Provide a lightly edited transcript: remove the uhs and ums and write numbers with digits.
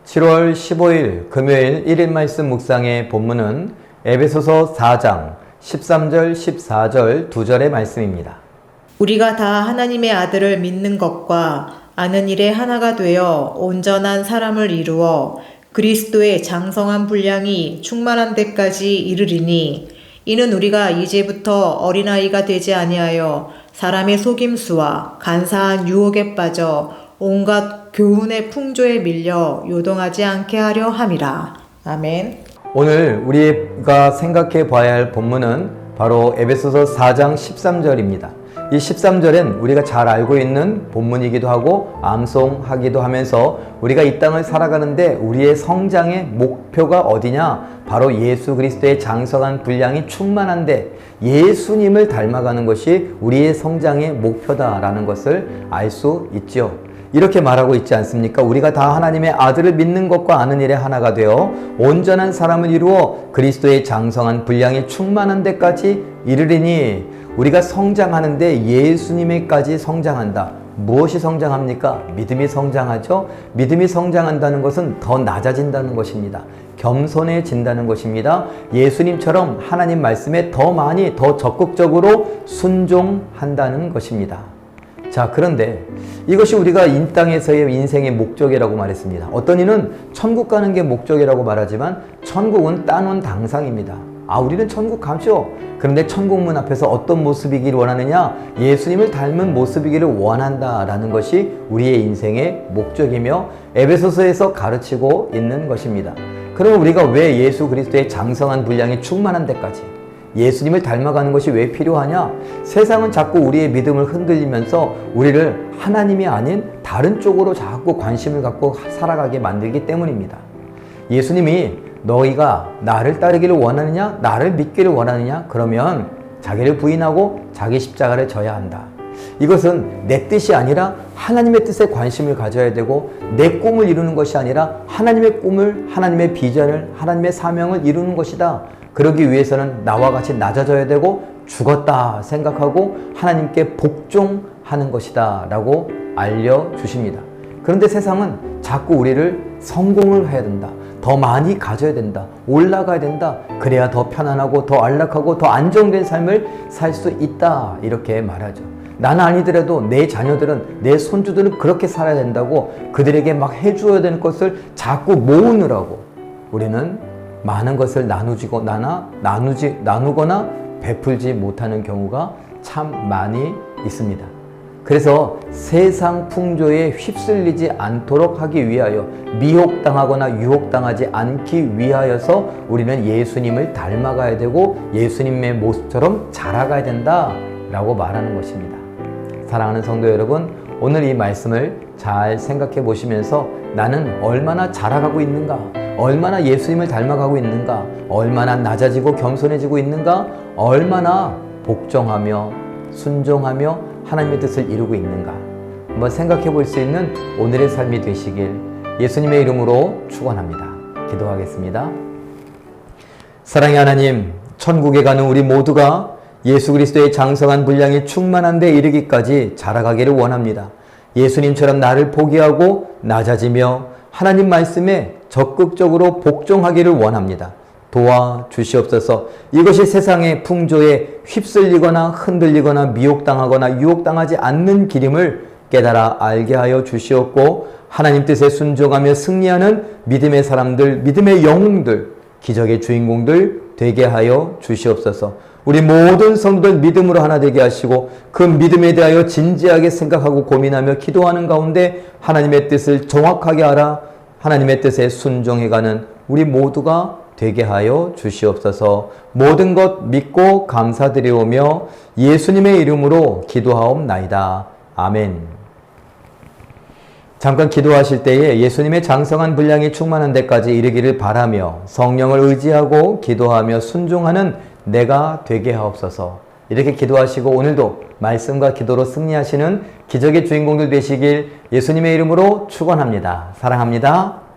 7월 15일 금요일 1일 말씀 묵상의 본문은 에베소서 4장 13절 14절 2절의 말씀입니다. 우리가 다 하나님의 아들을 믿는 것과 아는 일에 하나가 되어 온전한 사람을 이루어 그리스도의 장성한 분량이 충만한 데까지 이르리니 이는 우리가 이제부터 어린아이가 되지 아니하여 사람의 속임수와 간사한 유혹에 빠져 온갖 교훈의 풍조에 밀려 요동하지 않게 하려 함이라. 아멘. 오늘 우리가 생각해 봐야 할 본문은 바로 에베소서 4장 13절입니다. 이 13절은 우리가 잘 알고 있는 본문이기도 하고 암송하기도 하면서 우리가 이 땅을 살아가는데 우리의 성장의 목표가 어디냐? 바로 예수 그리스도의 장성한 분량이 충만한데 예수님을 닮아가는 것이 우리의 성장의 목표다라는 것을 알 수 있죠. 이렇게 말하고 있지 않습니까? 우리가 다 하나님의 아들을 믿는 것과 아는 일에 하나가 되어 온전한 사람을 이루어 그리스도의 장성한 분량이 충만한 데까지 이르리니 우리가 성장하는데 예수님에까지 성장한다. 무엇이 성장합니까? 믿음이 성장하죠. 믿음이 성장한다는 것은 더 낮아진다는 것입니다. 겸손해진다는 것입니다. 예수님처럼 하나님 말씀에 더 많이 더 적극적으로 순종한다는 것입니다. 자, 그런데 이것이 우리가 이 땅에서의 인생의 목적이라고 말했습니다. 어떤 이는 천국 가는 게 목적이라고 말하지만 천국은 따놓은 당상입니다. 우리는 천국 가죠. 그런데 천국 문 앞에서 어떤 모습이기를 원하느냐? 예수님을 닮은 모습이기를 원한다라는 것이 우리의 인생의 목적이며 에베소서에서 가르치고 있는 것입니다. 그럼 우리가 왜 예수 그리스도의 장성한 분량이 충만한 데까지 예수님을 닮아가는 것이 왜 필요하냐? 세상은 자꾸 우리의 믿음을 흔들리면서 우리를 하나님이 아닌 다른 쪽으로 자꾸 관심을 갖고 살아가게 만들기 때문입니다. 예수님이 너희가 나를 따르기를 원하느냐? 나를 믿기를 원하느냐? 그러면 자기를 부인하고 자기 십자가를 져야 한다. 이것은 내 뜻이 아니라 하나님의 뜻에 관심을 가져야 되고 내 꿈을 이루는 것이 아니라 하나님의 꿈을, 하나님의 비전을, 하나님의 사명을 이루는 것이다. 그러기 위해서는 나와 같이 낮아져야 되고 죽었다 생각하고 하나님께 복종하는 것이다 라고 알려주십니다. 그런데 세상은 자꾸 우리를 성공을 해야 된다. 더 많이 가져야 된다. 올라가야 된다. 그래야 더 편안하고 더 안락하고 더 안정된 삶을 살 수 있다. 이렇게 말하죠. 나는 아니더라도 내 자녀들은, 내 손주들은 그렇게 살아야 된다고 그들에게 막 해줘야 되는 것을 자꾸 모으느라고 우리는 많은 것을 나누거나 베풀지 못하는 경우가 참 많이 있습니다. 그래서 세상 풍조에 휩쓸리지 않도록 하기 위하여 미혹당하거나 유혹당하지 않기 위하여서 우리는 예수님을 닮아가야 되고 예수님의 모습처럼 자라가야 된다라고 말하는 것입니다. 사랑하는 성도 여러분, 오늘 이 말씀을 잘 생각해 보시면서 나는 얼마나 자라가고 있는가? 얼마나 예수님을 닮아가고 있는가? 얼마나 낮아지고 겸손해지고 있는가? 얼마나 복종하며 순종하며 하나님의 뜻을 이루고 있는가? 한번 생각해 볼 수 있는 오늘의 삶이 되시길 예수님의 이름으로 축원합니다. 기도하겠습니다. 사랑의 하나님, 천국에 가는 우리 모두가 예수 그리스도의 장성한 분량이 충만한 데 이르기까지 자라가기를 원합니다. 예수님처럼 나를 포기하고 낮아지며 하나님 말씀에 적극적으로 복종하기를 원합니다. 도와주시옵소서. 이것이 세상의 풍조에 휩쓸리거나 흔들리거나 미혹당하거나 유혹당하지 않는 길임을 깨달아 알게 하여 주시옵고 하나님 뜻에 순종하며 승리하는 믿음의 사람들, 믿음의 영웅들, 기적의 주인공들 되게 하여 주시옵소서. 우리 모든 성도들 믿음으로 하나 되게 하시고 그 믿음에 대하여 진지하게 생각하고 고민하며 기도하는 가운데 하나님의 뜻을 정확하게 알아 하나님의 뜻에 순종해가는 우리 모두가 되게 하여 주시옵소서. 모든 것 믿고 감사드리오며 예수님의 이름으로 기도하옵나이다. 아멘. 잠깐 기도하실 때에 예수님의 장성한 분량이 충만한 데까지 이르기를 바라며 성령을 의지하고 기도하며 순종하는 내가 되게 하옵소서. 이렇게 기도하시고 오늘도 말씀과 기도로 승리하시는 기적의 주인공들 되시길 예수님의 이름으로 축원합니다. 사랑합니다.